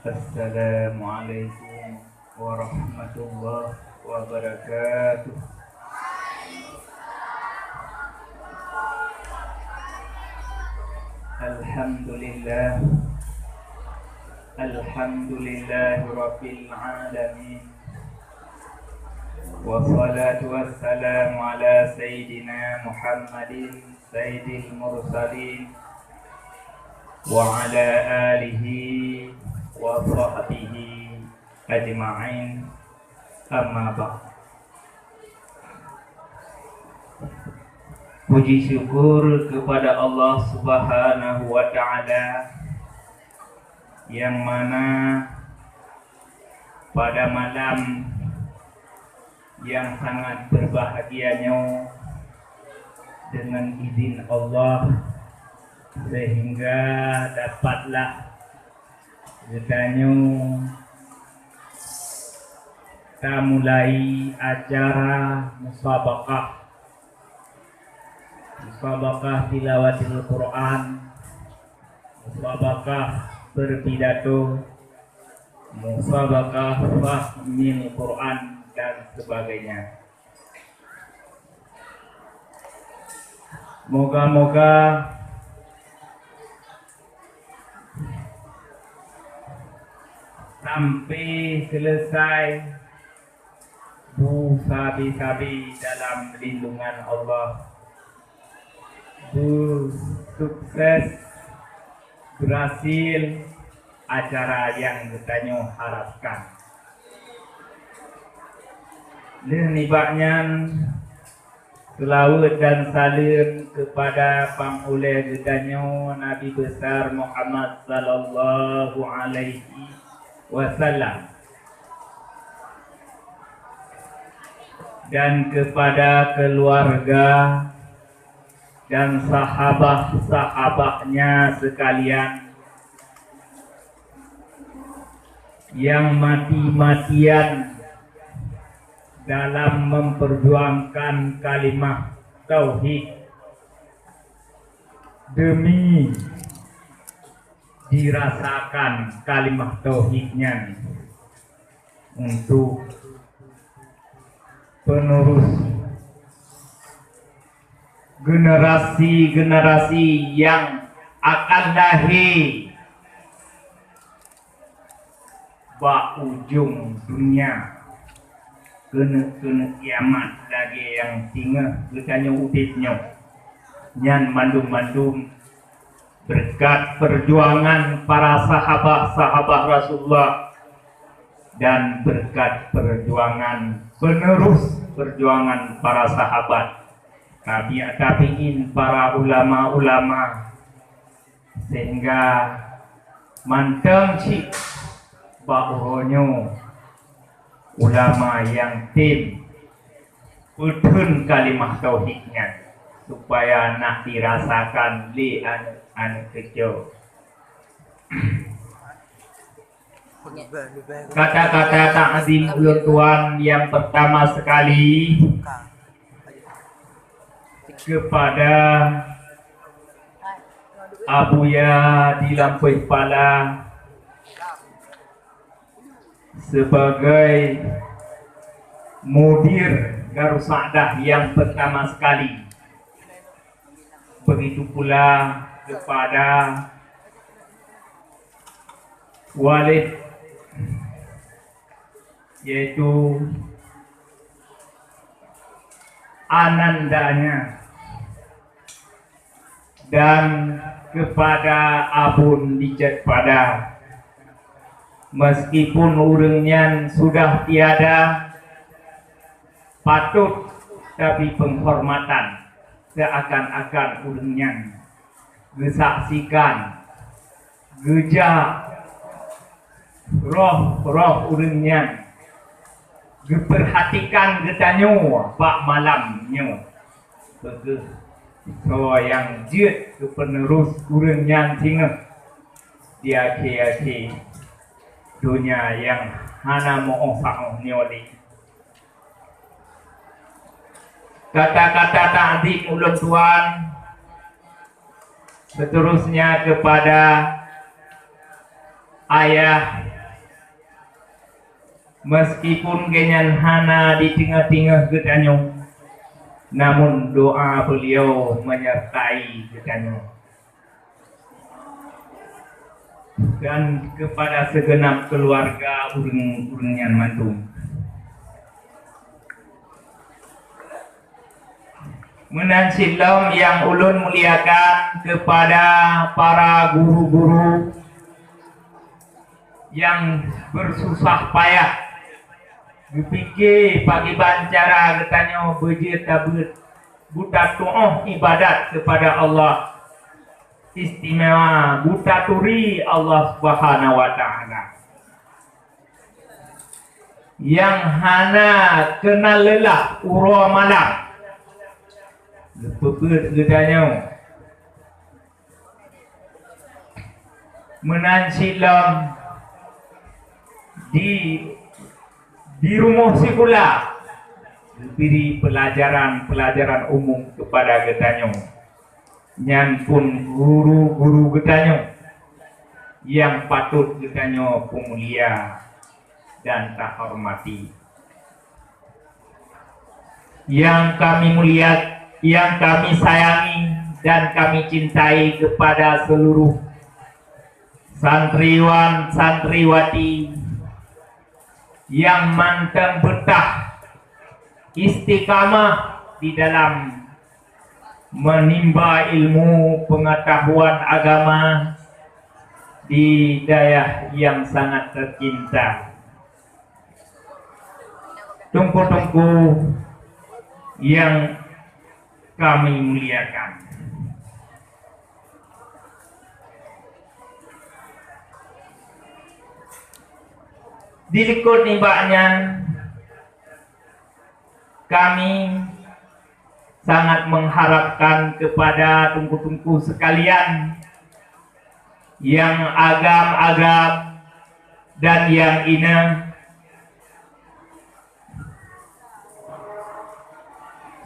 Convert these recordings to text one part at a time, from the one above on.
Assalamualaikum warahmatullahi wabarakatuh. Alhamdulillah, Rabbil alamin. Wassalatu wassalamu ala Sayyidina Muhammadin Sayyidil mursalin wa ala alihi wa sahbihi ajma'in, amma ba'd. Puji syukur kepada Allah Subhanahu wa ta'ala, yang mana pada malam yang sangat berbahagianya, dengan izin Allah, sehingga dapatlah katanya kita mulai acara musabaqah tilawatil Quran, musabaqah berpidato, musabaqah fahmil Quran dan sebagainya. Moga-moga sampai selesai sabi-sabi dalam lindungan Allah, sukses, berhasil acara yang kita harapkan. Nibaknya selawat dan salim kepada pangulai gedanyo Nabi besar Muhammad sallallahu alaihi wasallam, dan kepada keluarga dan sahabat-sahabatnya sekalian yang mati-matian dalam memperjuangkan kalimah tauhid demi dirasakan kalimah tauhidnya untuk penerus generasi-generasi yang akan lahir ba ujung dunia, kena kiamat lagi yang tinggal katanya udipnya nyan mandum-mandum berkat perjuangan para sahabat-sahabat Rasulullah dan berkat perjuangan penerus perjuangan para sahabat tabi'in, para ulama-ulama, sehingga manteng cik bahonyo ulama yang tim utun kalimah tauhidnya supaya nak dirasakan li anak kecil. Kata-kata ta'zim ulun tuan yang pertama sekali kepada Abuya di Lampui Pala sebagai mudir Darussadah yang pertama sekali. Begitu pula kepada Walid, yaitu anandanya, dan kepada Abun Dijat Pada, meskipun urangnya sudah tiada, patut tapi penghormatan seakan-akan urangnya disaksikan gejak roh urangnya diperhatikan getanyo pak malamnya begitu. So yang jid ke penerus urang yang tinggal di akhir-akhir dunia yang hana mo'osak nioli. Kata-kata ta'zim ulun tuan seterusnya kepada ayah Meskipun kenyan hana di tengah-tengah gedanyo, namun doa beliau menyertai gedanyo. Dan kepada segenap keluarga urang-urangan mantung. Menan silam yang ulun muliakan kepada para guru-guru yang bersusah payah dipikir pagi bancara getanyo beje tabut buta tu'oh ibadat kepada Allah, istimewa buta turi Allah Subhanahu wa ta'ala, yang hana kenal lelah uro malam lepepet getanyo menan silam di rumah sekolah beri pelajaran umum kepada getanyo, nyan pun guru-guru getanyo yang patut getanyo pemulia dan tak hormati, yang kami mulia, yang kami sayangi dan kami cintai kepada seluruh santriwan santriwati yang mantap betah istiqamah di dalam menimba ilmu pengetahuan agama di daerah yang sangat tercinta. Tungku-tungku yang kami muliakan, dilikut nimbaknya kami sangat mengharapkan kepada tungku-tungku sekalian yang agam-agam dan yang ina,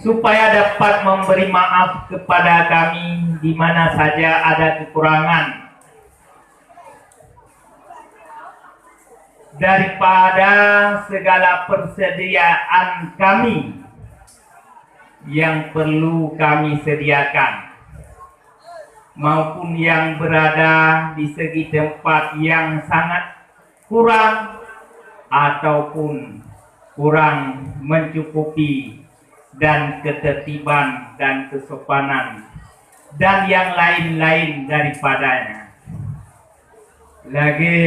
supaya dapat memberi maaf kepada kami di mana saja ada kekurangan daripada segala persediaan kami yang perlu kami sediakan, maupun yang berada di segi tempat yang sangat kurang ataupun kurang mencukupi, dan ketertiban dan kesopanan dan yang lain-lain daripadanya. Lagi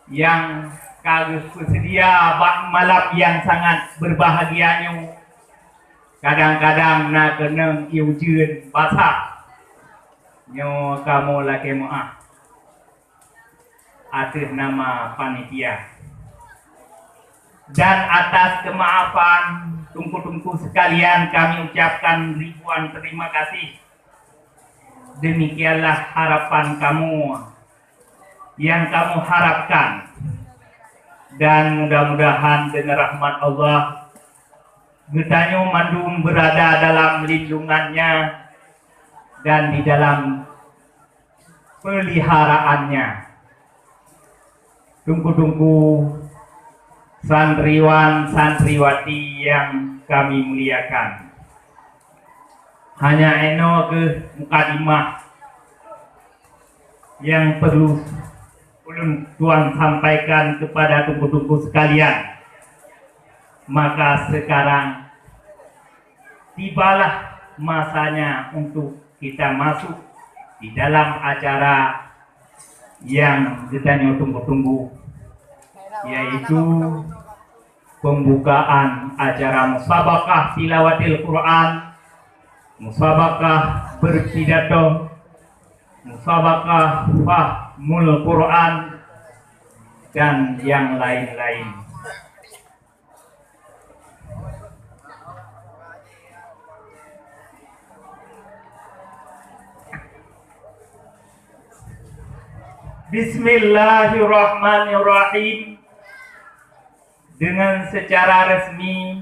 yang kagak bersedia malam yang sangat berbahagianya, kadang-kadang nak kena iujun basah nyo kamu laki maaf atas nama panitia, dan atas kemaafan tungku-tungku sekalian kami ucapkan ribuan terima kasih. Demikianlah harapan kamu yang kamu harapkan, dan mudah-mudahan dengan rahmat Allah getanyo mandum berada dalam lindungannya dan di dalam peliharaannya. Tungku-tungku santriwan santriwati yang kami muliakan, hanya eno ke mukadimah yang perlu ulun Tuhan sampaikan kepada tungku-tungku sekalian. Maka sekarang tibalah masanya untuk kita masuk di dalam acara yang kita tunggu-tunggu, yaitu pembukaan acara musabaqah tilawatil Quran, musabaqah berpidato, musabaqah fahmul Quran, dan yang lain-lain. Bismillahirrahmanirrahim. Dengan secara resmi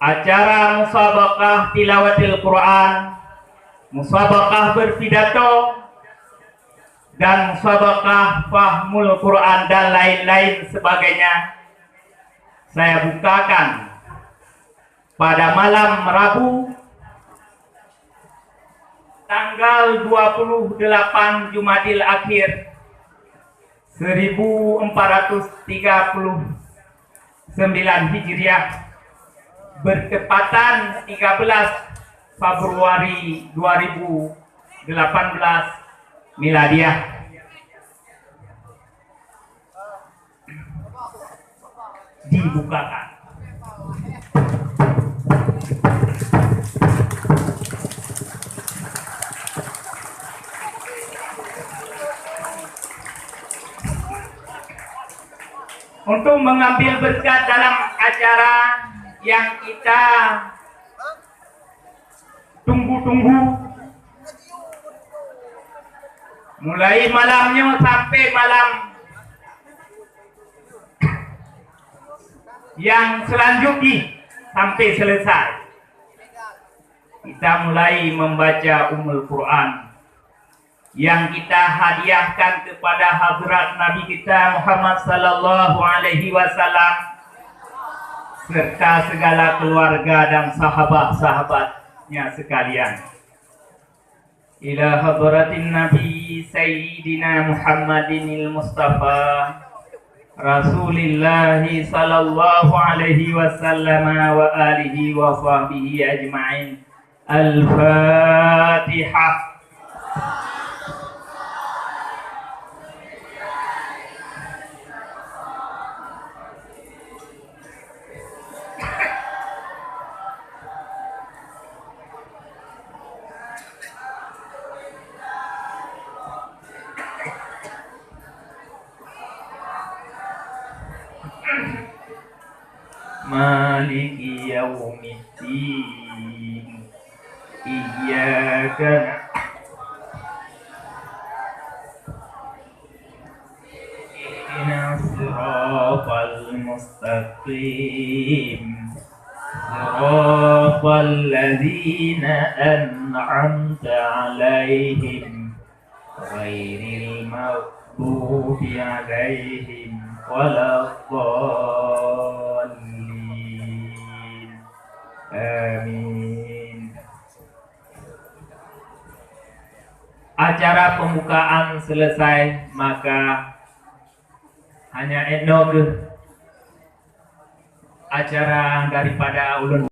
acara musabaqah tilawatil Quran, musabaqah berpidato, dan sadaqah, fahmul Quran dan lain-lain sebagainya, saya bukakan pada malam Rabu tanggal 28 Jumadil Akhir 1439 Hijriah bertepatan 13 Februari 2018 Miladiah. Dibukakan. Untuk mengambil berkat dalam acara yang kita tunggu-tunggu, mulai malamnya sampai malam yang selanjutnya sampai selesai, kita mulai membaca Ummul Quran yang kita hadiahkan kepada hadrat Nabi kita Muhammad sallallahu alaihi wasallam serta segala keluarga dan sahabat-sahabatnya sekalian. Ila hadratin Nabi Sayyidina Muhammadinil Mustafa Rasulillah sallallahu alaihi wasallam wa alihi wa sahbihi ajma'in. Al-Fatihah. Maliki yaumiddin Iyyaka ihdinas siratal mustaqim siratal ladzina an'amta 'alaihim ghairil maghdubi 'alaihim waladdallin. Amin. Acara pembukaan selesai, maka hanya enog acara daripada ulun